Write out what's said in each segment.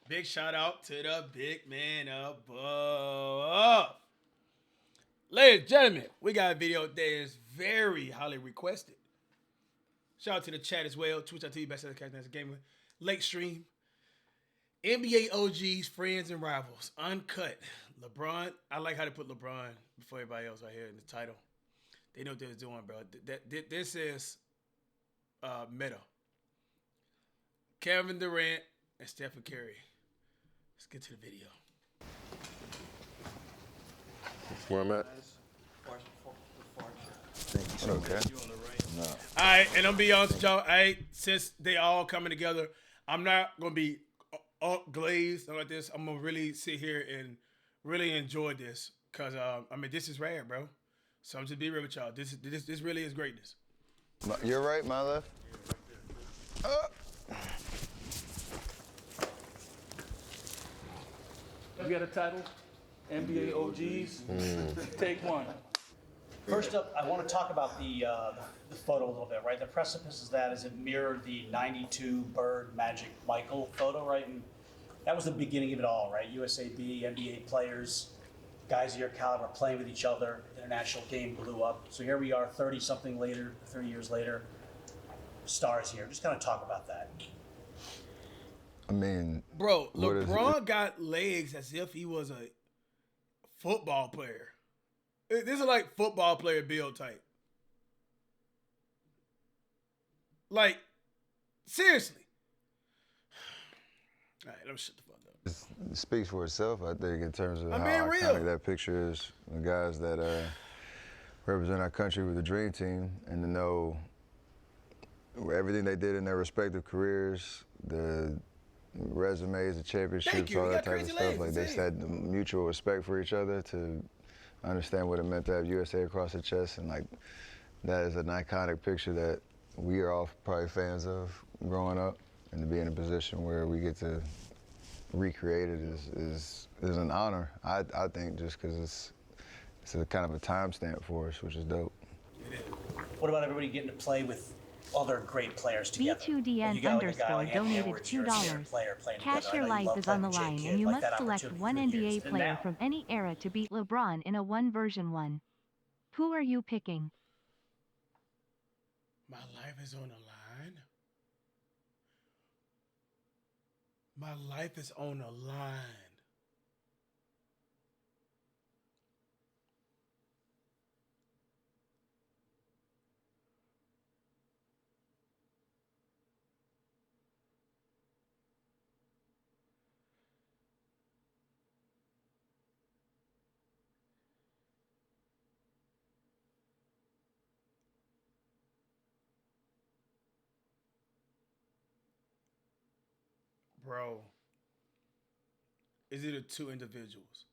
Big shout out to the big man above. Ladies and gentlemen, we got a video that is very highly requested. Shout out to the chat as well. Twitch.tv, best of the CashNasty Gamer. Lake Stream. NBA OGs, friends, and rivals. Uncut. LeBron. I like how they put LeBron before everybody else right here in the title. They know what they're doing, bro. This is meta. Kevin Durant and Stephen Curry. Let's get to the video. Where I'm at? Okay. No. All right, and I'm be honest with y'all. Since they all coming together, I'm not gonna be glazed like this. I'm gonna really sit here and really enjoy this because I mean this is rare, bro. So I'm just be real with y'all. This really is greatness. You're right, my left. You got a title? NBA OGs? Take one. First up, I want to talk about the photo a little bit, right? The precipice is that as it mirrored the 92 Bird Magic Michael photo, right? And that was the beginning of it all, right? USAB, NBA players, guys of your caliber playing with each other. International game blew up. So here we are 30 years later, stars here. Just kind of talk about that. I mean, Bro, LeBron got legs as if he was a football player. This is like football player build type. Like, seriously. All right, let me shut the fuck up. it speaks for itself, I think, in terms of I'm how being real. iconic that picture is. The guys that represent our country with the dream team, and to know everything they did in their respective careers, the resumes, the championships, all that type of stuff. Like they had mutual respect for each other to understand what it meant to have USA across the chest, and like that is an iconic picture that we are all probably fans of growing up, and to be in a position where we get to recreate it is an honor. I think just because it's a kind of a timestamp for us, which is dope. What about everybody getting to play with other great players together? B2DN underscore donated $2. Cash your life is on the line and you must select one NBA player from any era to beat LeBron in a 1v1. Who are you picking? My life is on the line. My life is on the line. Bro, is it the two individuals?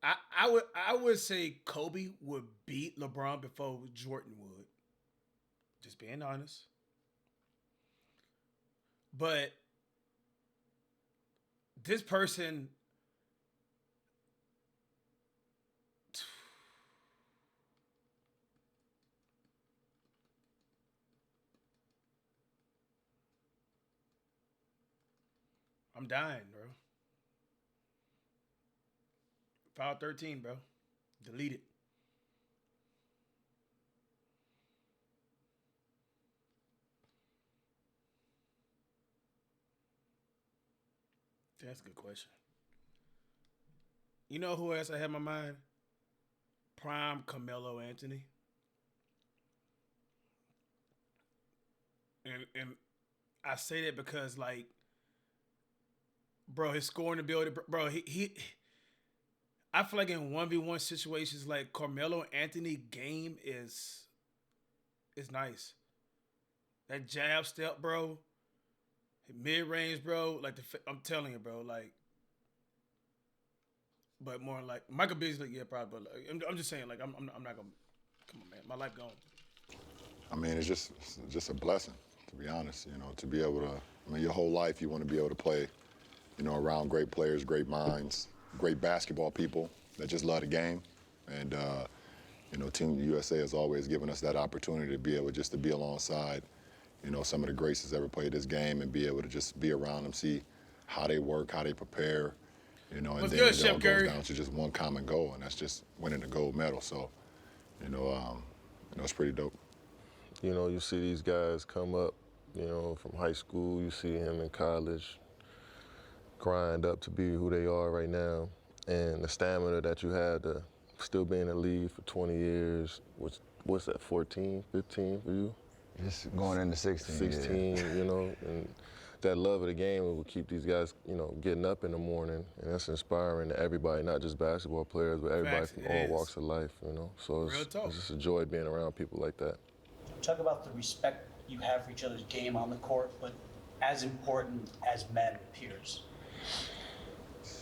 I would say Kobe would beat LeBron before Jordan would. Just being honest. But this person I'm dying, bro. File 13, bro. Delete it. That's a good question. You know who else I had in my mind? Prime Carmelo Anthony. And I say that because, like, bro, his scoring ability, bro, he I feel like in 1v1 situations, like Carmelo Anthony game is nice. That jab step, bro, mid range, bro. Like I'm telling you, bro. Like, but more like Michael Beasley, yeah, probably. But like, I'm just saying, like, I'm not gonna. Come on, man, my life gone. I mean, it's just a blessing, to be honest. You know, to be able to. I mean, your whole life you want to be able to play, you know, around great players, great minds, great basketball people that just love the game, and you know, Team USA has always given us that opportunity to be able just to be alongside, you know, some of the greats that's ever played this game and be able to just be around them, see how they work, how they prepare, you know, and What's then good, it Chef all Curry? goes down to just one common goal, and that's just winning the gold medal. So, it's pretty dope. You know, you see these guys come up, you know, from high school, you see him in college, grind up to be who they are right now, and the stamina that you had to still be in the league for 20 years, what's that, 14, 15 for you? Just going into 16. 16, yeah. you know, and that love of the game will keep these guys, you know, getting up in the morning, and that's inspiring to everybody, not just basketball players, but everybody Facts, from it all is. walks of life, you know. So Real talk. it's just a joy being around people like that. Talk about the respect you have for each other's game on the court, but as important as men, peers.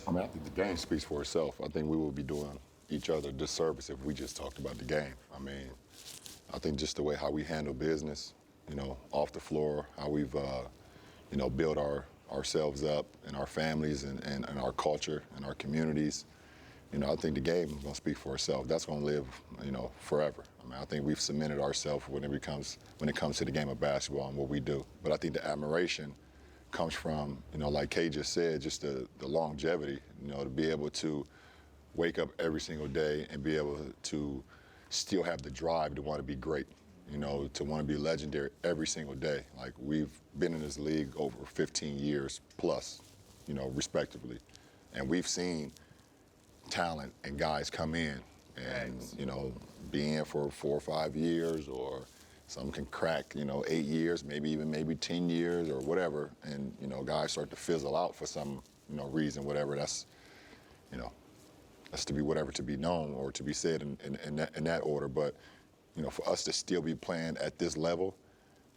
I mean, I think the game speaks for itself. I think we would be doing each other a disservice if we just talked about the game. I mean, I think just the way how we handle business, you know, off the floor, how we've, built ourselves up and our families and our culture and our communities. You know, I think the game is going to speak for itself. That's going to live, you know, forever. I mean, I think we've cemented ourselves when it comes to the game of basketball and what we do. But I think the admiration comes from, you know, like Kay just said, just the longevity, you know, to be able to wake up every single day and be able to still have the drive to want to be great, you know, to want to be legendary every single day. Like, we've been in this league over 15 years plus, you know, respectively. And we've seen talent and guys come in and, you know, be in for 4 or 5 years, or some can crack, you know, 8 years, maybe 10 years or whatever. And, you know, guys start to fizzle out for some, you know, reason, whatever. That's, you know, that's to be whatever to be known or to be said in that order. But, you know, for us to still be playing at this level,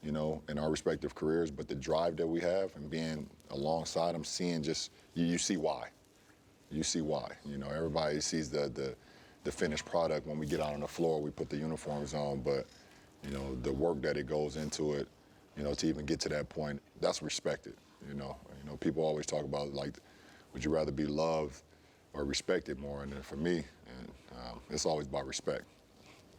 you know, in our respective careers, but the drive that we have and being alongside them, seeing just, you see why. You see why. You know, everybody sees the finished product when we get out on the floor, we put the uniforms on, but, you know, the work that it goes into it, you know, to even get to that point, that's respected, you know. You know, people always talk about, like, would you rather be loved or respected more? And then for me, it's always about respect.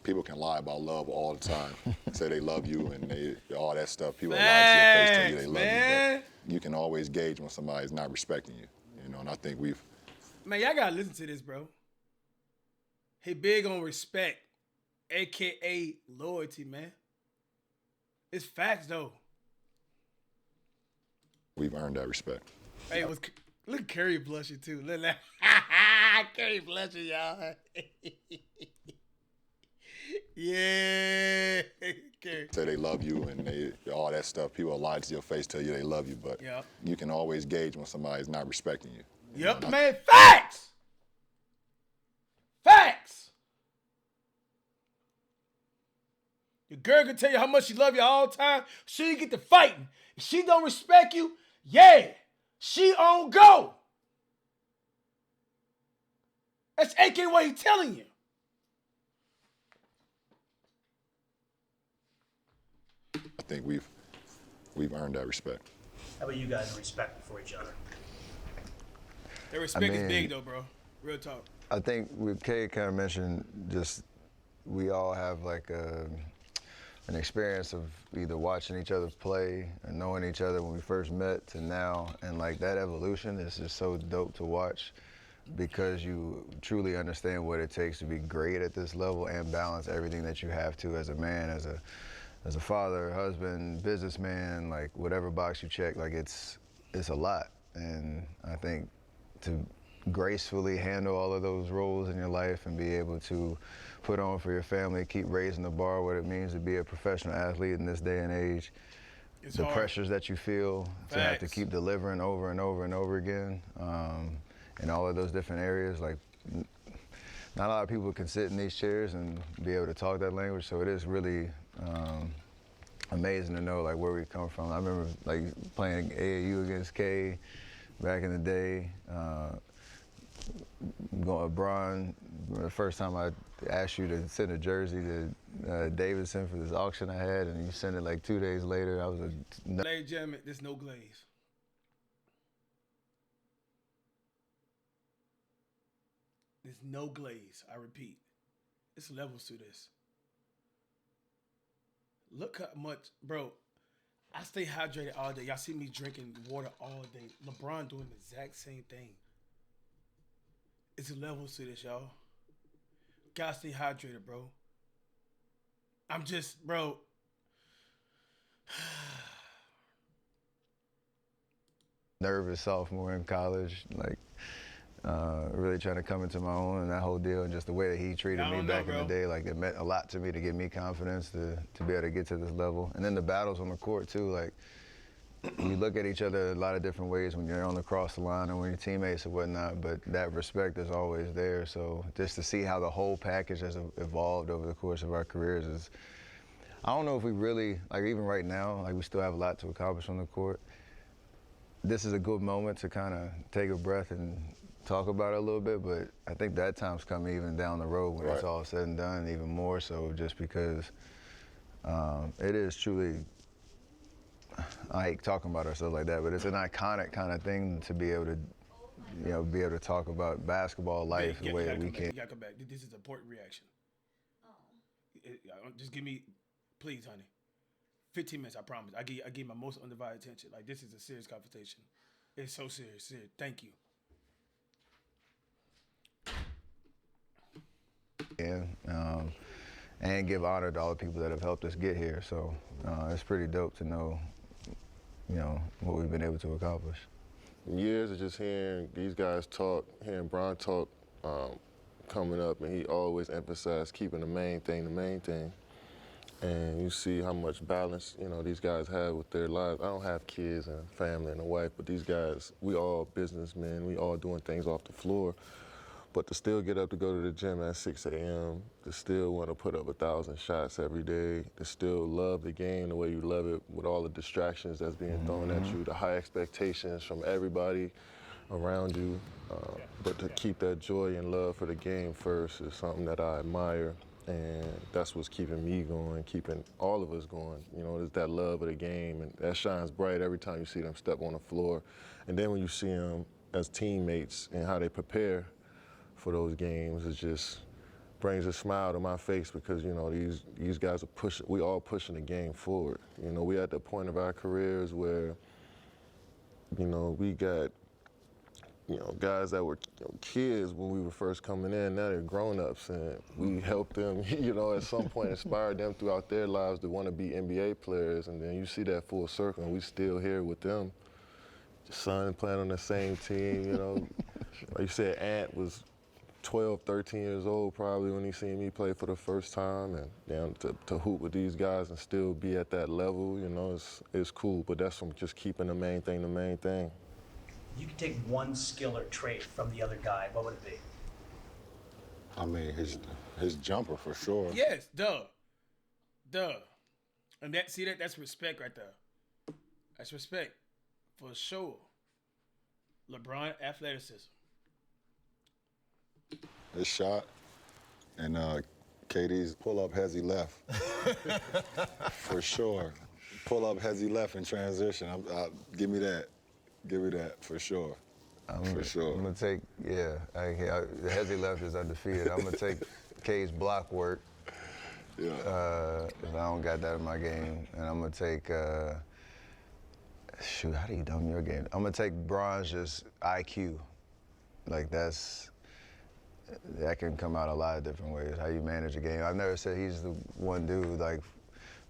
People can lie about love all the time, say they love you and all that stuff. People lie to your face, tell you they love you, but you can always gauge when somebody's not respecting you, you know, and I think Man, y'all gotta listen to this, bro. He big on respect, a.k.a. loyalty, man. It's facts, though. we've earned that respect. Hey, look at Curry blushing, too. Look at Curry blushing, y'all. Yeah. Curry. Say they love you and all that stuff. People lie to your face, tell you they love you, but you can always gauge when somebody's not respecting you. Yep, man. Facts. Facts. Your girl can tell you how much she love you all the time. She get to fighting. If she don't respect you, yeah, she on go. That's AK what he telling you. I think we've earned that respect. How about you guys respect for each other? That respect is big, though, bro. Real talk. I think with Kay kind of mentioned, just we all have like an experience of either watching each other play and knowing each other when we first met to now, and like that evolution is just so dope to watch, because you truly understand what it takes to be great at this level and balance everything that you have to as a man, as a father, husband, businessman, like whatever box you check, like it's a lot. And I think to gracefully handle all of those roles in your life and be able to put on for your family, keep raising the bar, what it means to be a professional athlete in this day and age, It's the hard. pressures that you feel to have to keep delivering over and over and over again, in all of those different areas. Like, not a lot of people can sit in these chairs and be able to talk that language, so it is really amazing to know like where we come from. I remember like playing AAU against Kay back in the day. LeBron, the first time I asked you to send a jersey to Davidson for this auction I had, and you sent it like 2 days later. I was Ladies and gentlemen, there's no glaze. There's no glaze. I repeat. It's levels to this. Look how much, bro. I stay hydrated all day. Y'all see me drinking water all day. LeBron doing the exact same thing. It's levels to this, y'all. Gotta stay hydrated, bro. I'm just, bro. Nervous sophomore in college, like really trying to come into my own and that whole deal, and just the way that he treated me back in the day, like it meant a lot to me to give me confidence to be able to get to this level. And then the battles on the court too, like you look at each other a lot of different ways when you're on the cross the line and when you're teammates and whatnot, but that respect is always there. So just to see how the whole package has evolved over the course of our careers is, I don't know if we really, like even right now, like we still have a lot to accomplish on the court. This is a good moment to kind of take a breath and talk about it a little bit, but I think that time's coming even down the road when it's all said and done, even more so, just because it is truly, I hate talking about ourselves like that, but it's an iconic kind of thing to be able to, you know, be able to talk about basketball life the way that we can. You gotta come back. This is an important reaction. Just give me, please, honey. 15 minutes, I promise. I give my most undivided attention. Like, this is a serious conversation. It's so serious. Thank you. And give honor to all the people that have helped us get here. So it's pretty dope to know, you know, what we've been able to accomplish. Years of just hearing these guys talk, hearing Bron talk coming up, and he always emphasized keeping the main thing the main thing. And you see how much balance, you know, these guys have with their lives. I don't have kids and a family and a wife, but these guys, we all businessmen, we all doing things off the floor. But to still get up to go to the gym at 6 a.m., to still want to put up 1,000 shots every day, to still love the game the way you love it with all the distractions that's being thrown at you, the high expectations from everybody around you. But to keep that joy and love for the game first is something that I admire. And that's what's keeping me going, keeping all of us going. You know, it's that love of the game, and that shines bright every time you see them step on the floor. And then when you see them as teammates and how they prepare for those games, it just brings a smile to my face because, you know, these guys are pushing, we all pushing the game forward. You know, we at the point of our careers where, you know, we got, you know, guys that were kids when we were first coming in, now they're grown-ups, and we helped them, you know, at some point inspired them throughout their lives to want to be NBA players, and then you see that full circle, and we still here with them. Son playing on the same team, you know. Like you said, Ant was 12, 13 years old probably when he seen me play for the first time, and down to hoop with these guys and still be at that level, you know, it's cool, but that's from just keeping the main thing the main thing. You could take one skill or trait from the other guy, what would it be? I mean, his jumper for sure. Yes, duh. And that's respect right there. That's respect for sure. LeBron athleticism. His shot and KD's pull-up hezzy left. For sure. Pull-up hezzy left in transition. Give me that. Give me that, for sure. For sure. I'm going to take, the hezzy left is undefeated. I'm going to take K's block work. Yeah. If I don't got that in my game. And I'm going to take, how do you dumb your game? I'm going to take Bron's just IQ. Like that can come out a lot of different ways, how you manage a game. I've never said he's the one dude, like,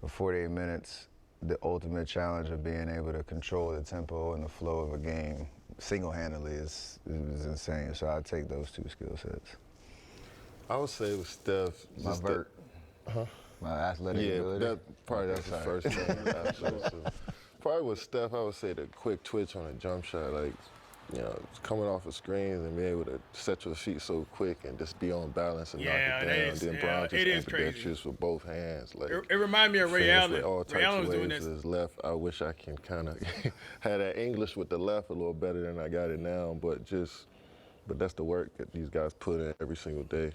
for 48 minutes, the ultimate challenge of being able to control the tempo and the flow of a game single-handedly is insane. So I'd take those two skill sets. I would say with Steph, my vert, my athletic ability. That's the first thing. Probably with Steph, I would say the quick twitch on a jump shot, like, you know, coming off of screens and being able to set your feet so quick and just be on balance and knock it down. Then Bron just ambidextrous with both hands. Like, it reminded me of Ray Allen. All Ray Allen was doing this. this. His left, I wish I can kind of have that English with the left a little better than I got it now. But that's the work that these guys put in every single day.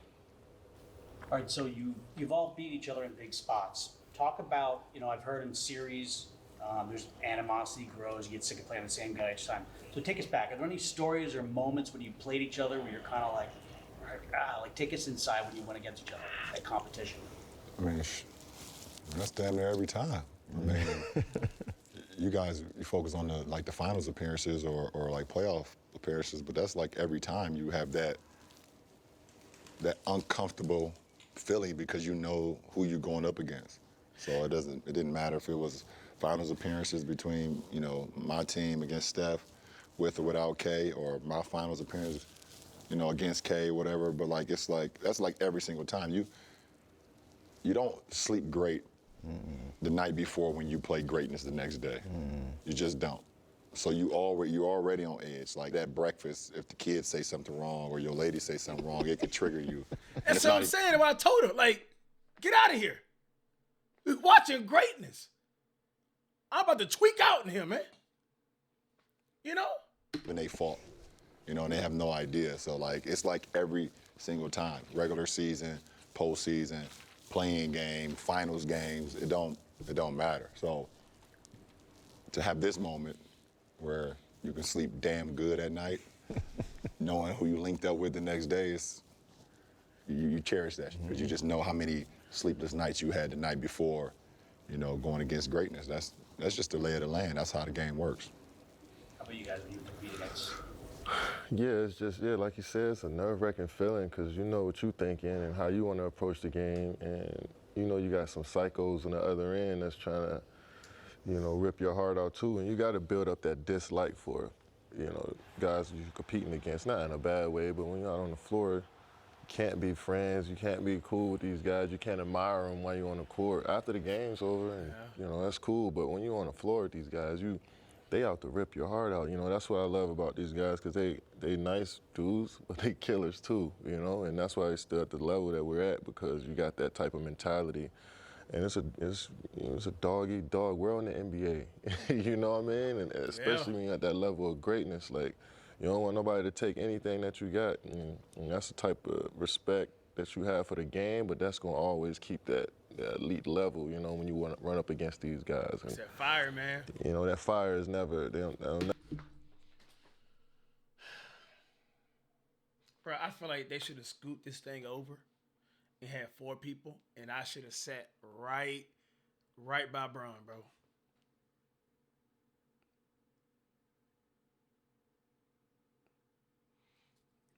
All right, so you've all beat each other in big spots. Talk about, you know, I've heard in series, there's animosity grows, you get sick of playing the same guy each time. So take us back. Are there any stories or moments when you played each other where you're kind of like take us inside when you went against each other at competition? I mean, that's damn near every time. I mean, you guys, you focus on the finals appearances or like playoff appearances, but that's like every time you have that uncomfortable feeling because you know who you're going up against. So it didn't matter if it was finals appearances between, you know, my team against Steph with or without K, or my finals appearance, you know, against K, whatever. But like, it's like, that's like every single time. You don't sleep great the night before when you play greatness the next day. You just don't. So you're already on edge. Like that breakfast, if the kids say something wrong or your lady say something wrong, it could trigger you. That's what I'm saying. When I told her, like, get out of here. We're watching greatness. I'm about to tweak out in here, man. You know? When they fault, you know, and they have no idea. So like, it's like every single time, regular season, postseason, playing game, finals games, it don't matter. So to have this moment where you can sleep damn good at night, knowing who you linked up with the next day, is you cherish that because you just know how many sleepless nights you had the night before, you know, going against greatness. That's just the lay of the land. That's how the game works. How about you guys when you compete against? Yeah, it's just, like you said, it's a nerve-wracking feeling because you know what you're thinking and how you want to approach the game, and you know you got some psychos on the other end that's trying to, you know, rip your heart out too, and you got to build up that dislike for, you know, guys you're competing against, not in a bad way, but when you're out on the floor, you can't be friends, you can't be cool with these guys, you can't admire them while you're on the court. After the game's over, and you know, that's cool, but when you're on the floor with these guys, they out to rip your heart out. You know, that's what I love about these guys, because they nice dudes, but they killers too, you know, and that's why they still at the level that we're at, because you got that type of mentality. And it's a dog-eat-dog world in the NBA. You know what I mean? And especially when you're at that level of greatness, like, you don't want nobody to take anything that you got. And that's the type of respect that you have for the game, but that's going to always keep that elite level, you know, when you want to run up against these guys. It's that fire, man. You know, that fire is never, they don't Bro, I feel like they should have scooped this thing over and had 4 people, and I should have sat right by Bron, bro.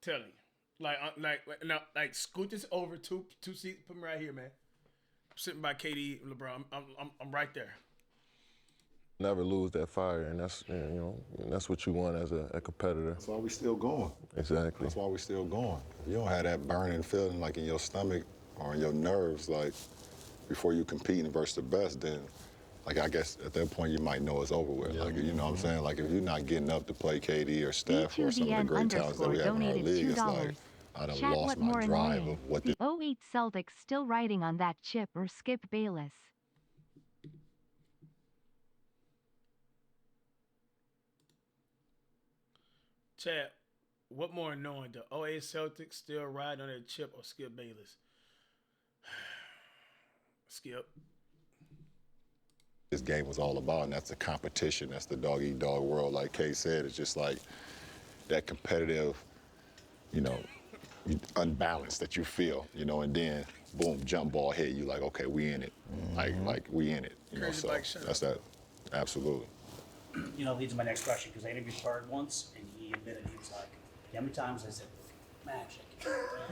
Tell you, like scoot this over two seats, put me right here, man. I'm sitting by KD and LeBron. I'm right there. never lose that fire, and that's, you know, and that's what you want as a competitor. That's why we still going. Exactly. That's why we still going. If you don't have that burning feeling like in your stomach or in your nerves, like before you competing versus the best, then like I guess at that point you might know it's over with. Like, you know what I'm saying? Like if you're not getting up to play KD or Steph or some of the great talents that we have in our league, it's like I done lost my drive of what the 08 Celtics still riding on that chip or Skip Bayless. Chad, what more annoying, the 08 Celtics still riding on that chip or Skip Bayless? Skip. This game was all about, and that's the competition. That's the dog-eat-dog world. Like Kay said, it's just like that competitive, you know, unbalanced that you feel, you know, and then boom, jump ball hit. You like, okay, we in it. Like we in it. You know, so that's that. Absolutely. You know, leads to my next question, because I interviewed Bird once, and he admitted, he was like, how many times I said, Magic?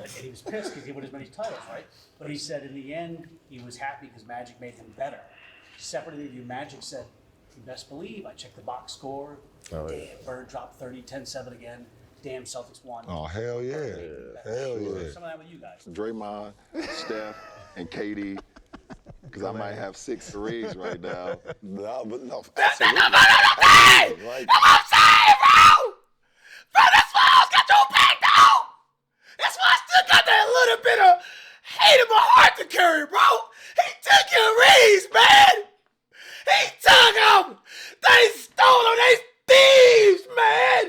And he was pissed because he won as many titles, right? But he said in the end, he was happy because Magic made him better. Separate interview, Magic said, you best believe, I checked the box score. Damn, Bird dropped 30, 10-7 again. Damn, Celtics won. Oh, hell yeah. Hell yeah. Some of that with you guys. Draymond, Steph, and KD. Because I might have 6 threes right now. No, but no, absolutely. Like, that's what I'm saying, bro! Bro, that's why I got your back, though! That's why I still got that little bit of hate in my heart to carry, bro! He took your reeds, man! He took them! They stole them! They thieves, man!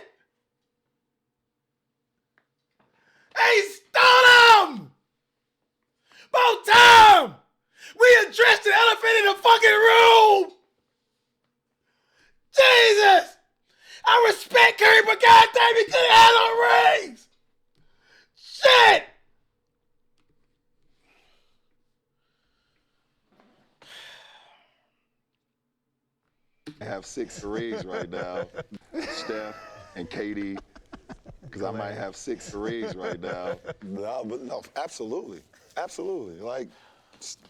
They stole them! About time! We addressed the elephant in the fucking room! Jesus! I respect Curry, but goddamn, he couldn't have no rings! Shit! have 6 threes right now, Steph and KD, because I might have 6 threes right now. No, absolutely. Absolutely. Like,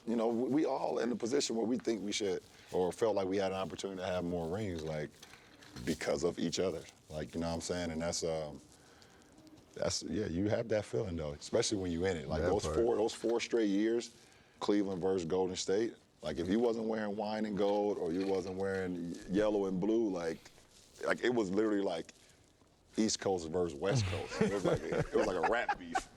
you know, we all in a position where we think we should, or felt like we had an opportunity to have more rings, like, because of each other. Like, you know what I'm saying? And that's yeah, you have that feeling, though, especially when you're in it. Like, those four straight years, Cleveland versus Golden State, like, if you wasn't wearing wine and gold or you wasn't wearing yellow and blue, like it was literally like East Coast versus West Coast. It was like a rap beef.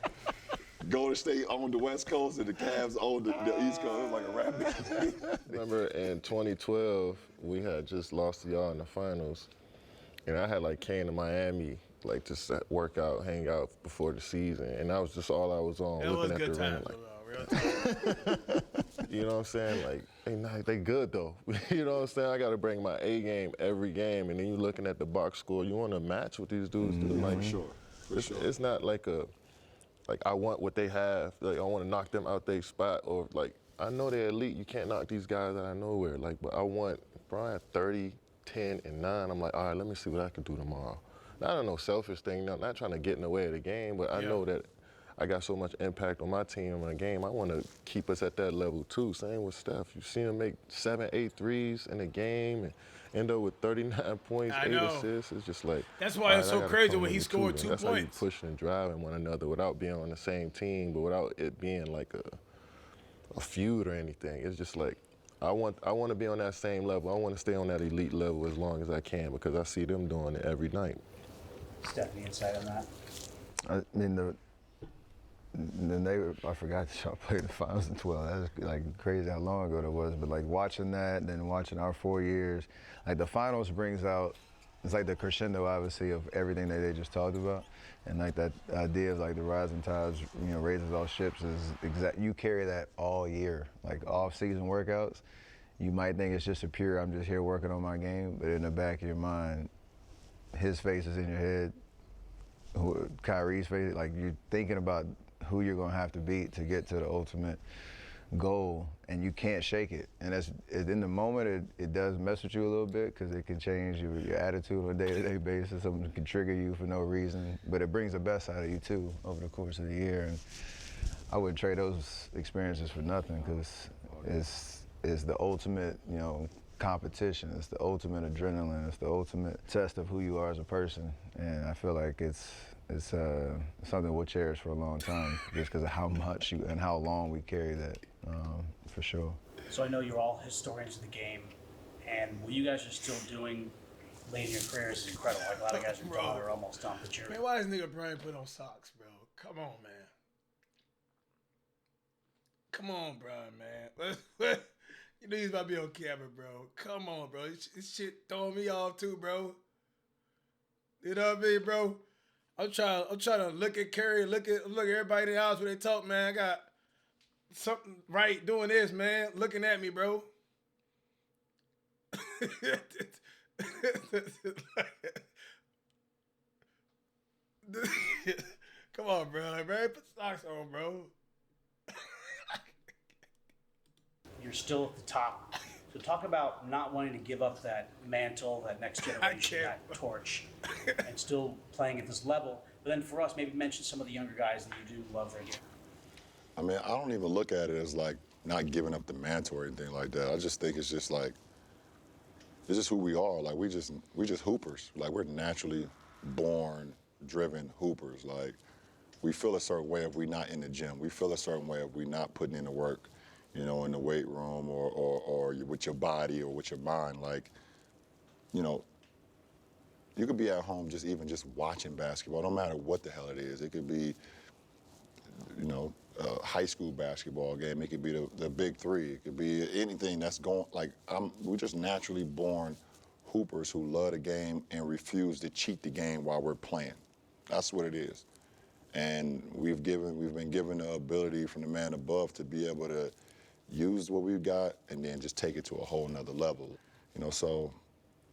Golden State owned the West Coast and the Cavs owned the East Coast. It was like a rap beef. Remember in 2012, we had just lost to y'all in the finals, and I had like came to Miami like to work out, hang out before the season, and that was just all I was on. It looking was at good the ring, times, like, real time. you know what I'm saying? Like, they good though. You know what I'm saying? I got to bring my A game every game, and then you looking at the box score, you want to match what these dudes do. Like, For sure. It's not like I want what they have. Like, I want to knock them out their spot, or like, I know they're elite. You can't knock these guys out of nowhere. Like, but I want Brian 30, 10, and 9. I'm like, all right, let me see what I can do tomorrow. Not a no selfish thing, not trying to get in the way of the game, but I know that I got so much impact on my team and my game. I want to keep us at that level too. Same with Steph. You see him make 7, 8 threes in a game and end up with 39 points, 8 assists. It's just like, that's why it's so crazy when he scored 2 That's points. how you pushing and driving one another without being on the same team, but without it being like a feud or anything. It's just like, I want to be on that same level. I want to stay on that elite level as long as I can because I see them doing it every night. Stephanie, insight on that? I mean, I forgot that y'all played the finals in 12. That's like crazy how long ago that was. But like watching that, and then watching our 4 years, like the finals brings out, it's like the crescendo obviously of everything that they just talked about. And like that idea of like the rising tides, you know, raises all ships is you carry that all year. Like off-season workouts, you might think it's just a pure, I'm just here working on my game, but in the back of your mind, his face is in your head, Kyrie's face, like you're thinking about who you're gonna have to beat to get to the ultimate goal, and you can't shake it. And in the moment, it does mess with you a little bit because it can change your attitude on a day-to-day basis. Something can trigger you for no reason, but it brings the best out of you too over the course of the year. And I wouldn't trade those experiences for nothing because it's the ultimate, you know, competition. It's the ultimate adrenaline. It's the ultimate test of who you are as a person. And I feel like it's something we'll cherish for a long time just because of how much and how long we carry that, for sure. So I know you're all historians of the game, and what you guys are still doing late in your careers is incredible. Like a lot of guys are done or almost done, but you're... Man, why does nigga Brian put on socks, bro? Come on, man. Come on, Brian, man. You know he's about to be on camera, bro. Come on, bro. This shit throwing me off too, bro. You know what I mean, bro? I'm trying to look at Curry, look at everybody in the house when they talk, man. I got something right doing this, man. Looking at me, bro. Come on, bro. Like, man, put socks on, bro. You're still at the top. So talk about not wanting to give up that mantle, that next generation, that torch, and still playing at this level. But then for us, maybe mention some of the younger guys that you do love their game. I mean, I don't even look at it as like not giving up the mantle or anything like that. I just think it's just like, it's just who we are. Like we just hoopers. Like we're naturally born, driven hoopers. Like we feel a certain way if we're not in the gym. We feel a certain way if we're not putting in the work, you know, in the weight room or with your body or with your mind. Like, you know, you could be at home just watching basketball, no matter what the hell it is. It could be, you know, a high school basketball game. It could be the big three. It could be anything that's going, like, we're just naturally born hoopers who love the game and refuse to cheat the game while we're playing. That's what it is. And we've been given the ability from the man above to be able to use what we've got and then just take it to a whole nother level. You know, so,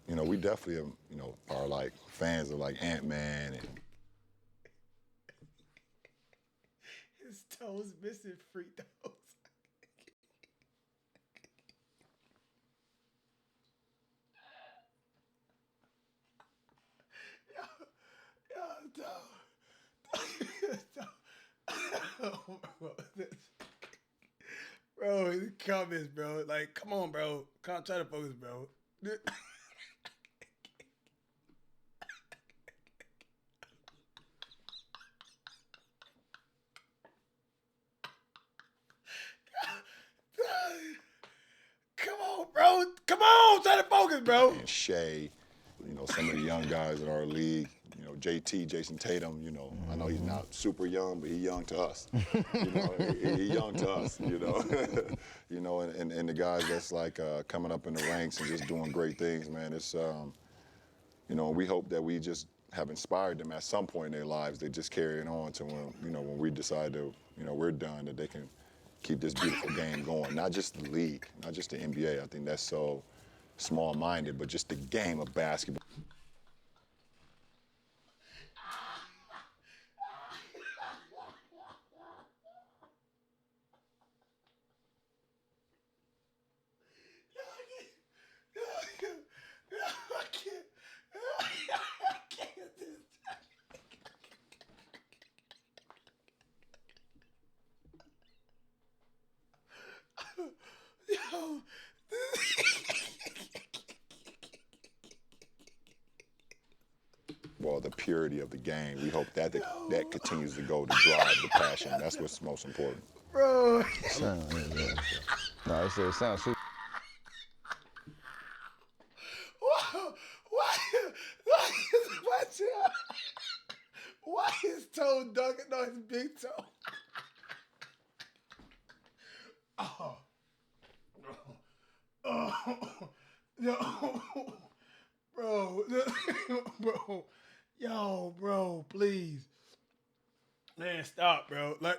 you know, we definitely, you know, are like fans of like Ant-Man and his toes missing free throws. Bro, the comments, bro. Like, come on, bro. Try to focus, bro. Come on, bro. Come on, try to focus, bro. And Shea, you know, some of the young guys in our league, you know, JT, Jason Tatum, you know, I know he's not super young, but he's young to us. You know, he young to us, you know. You know, and the guys that's like coming up in the ranks and just doing great things, man. It's, you know, we hope that we just have inspired them at some point in their lives. They just carry it on to when, you know, when we decide to, you know, we're done, that they can keep this beautiful game going. Not just the league, not just the NBA. I think that's so small-minded, but just the game of basketball. Well, the purity of the game. We hope that that continues to go to drive the passion. That's what's most important. Bro. No, it sounds super. Why is toe dunking on his big toe? Oh. Oh. Yo. Bro. Bro. Yo, bro, please. Man, stop, bro. Like,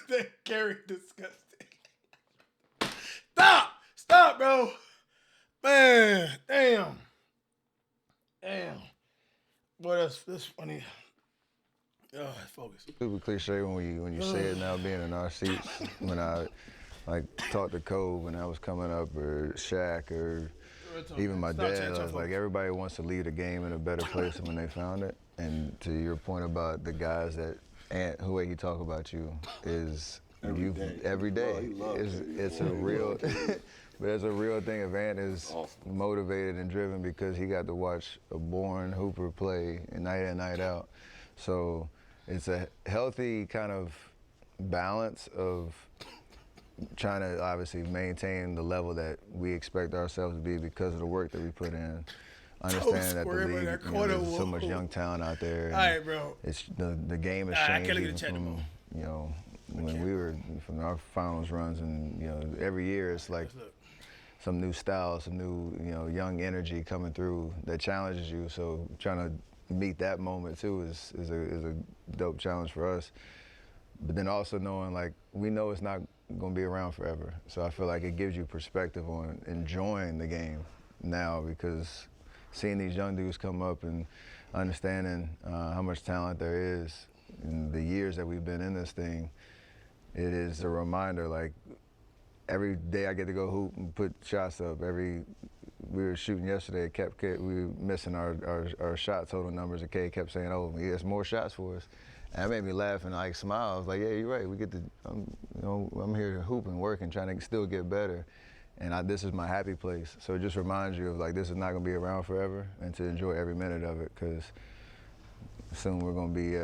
that carry disgusting. Stop! Stop, bro. Man, damn. Boy, that's funny. Oh, focus. Super cliche when you say it now, being in our seats. When I like talked to Kobe when I was coming up, or Shaq, or even my dad, like everybody wants to leave the game in a better place than when they found it. And to your point about the guys that, and the way he talk about you is every day. It's a real, but it's a real thing. If Ant is motivated and driven because he got to watch a born hooper play night in, night out. So it's a healthy kind of balance of trying to obviously maintain the level that we expect ourselves to be because of the work that we put in. Understand that the league, there's so much young talent out there. All right, bro. It's the game has changed from, you know, when we were from our finals runs, and you know, every year it's like some new style, some new, you know, young energy coming through that challenges you. So trying to meet that moment too is a dope challenge for us. But then also knowing, like, we know it's not going to be around forever. So I feel like it gives you perspective on enjoying the game now, because seeing these young dudes come up and understanding how much talent there is in the years that we've been in this thing, it is a reminder, like, every day I get to go hoop and put shots up. We were shooting yesterday, we were missing our shot total numbers, and Kay kept saying, oh, he has more shots for us. And that made me laugh and like smile. I was like, yeah, you're right. We get to, I'm here to hoop and work and trying to still get better. And this is my happy place. So it just reminds you of, like, this is not going to be around forever, and to enjoy every minute of it, because soon we're going to be,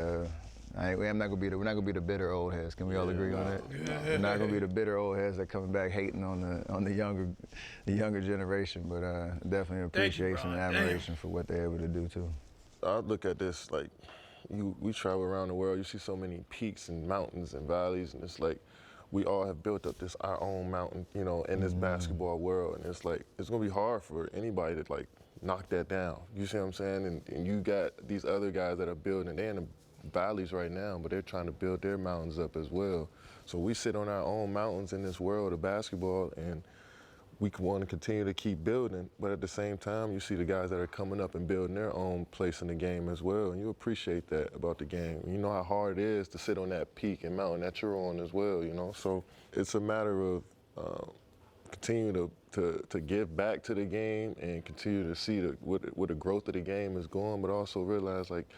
we're not going to be the bitter old heads. Can we all agree on that? We're not going to be the bitter old heads that coming back hating on the younger generation, but definitely appreciation and admiration for what they're able to do too. I look at this like, we travel around the world, you see so many peaks and mountains and valleys, and it's like we all have built up our own mountain, you know, in this basketball world, and it's like it's gonna be hard for anybody to like knock that down. You see what I'm saying? And you got these other guys that are building, they're in the valleys right now, but they're trying to build their mountains up as well. So we sit on our own mountains in this world of basketball, and we want to continue to keep building, but at the same time, you see the guys that are coming up and building their own place in the game as well, and you appreciate that about the game. You know how hard it is to sit on that peak and mountain that you're on as well, you know? So it's a matter of continue to give back to the game and continue to see where the growth of the game is going, but also realize, like,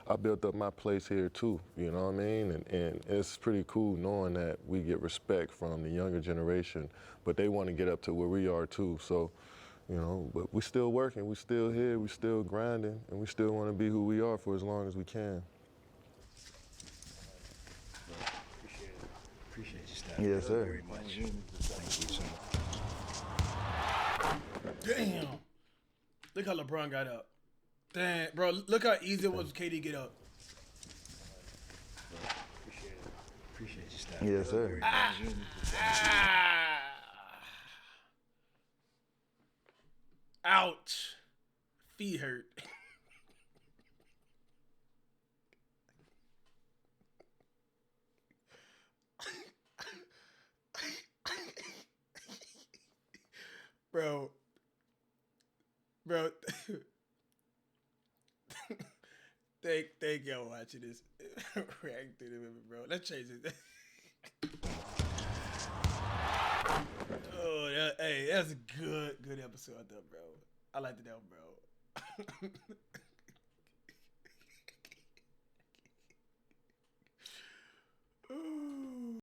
I built up my place here too, you know what I mean? And it's pretty cool knowing that we get respect from the younger generation, but they want to get up to where we are too. So, you know, but we still working, we still here, we still grinding, and we still want to be who we are for as long as we can. Appreciate you, Steph. Yes, sir. Very much. Thank you so much. Damn. Look how LeBron got up. Damn, bro. Look how easy it was for KD get up. Appreciate you, Steph. Yes, sir. Very much. Ouch. Feet hurt. Bro. Thank y'all for watching this. React to the movie, bro. Let's change it. Oh, hey, that's a good episode, I thought, bro. I liked it, bro.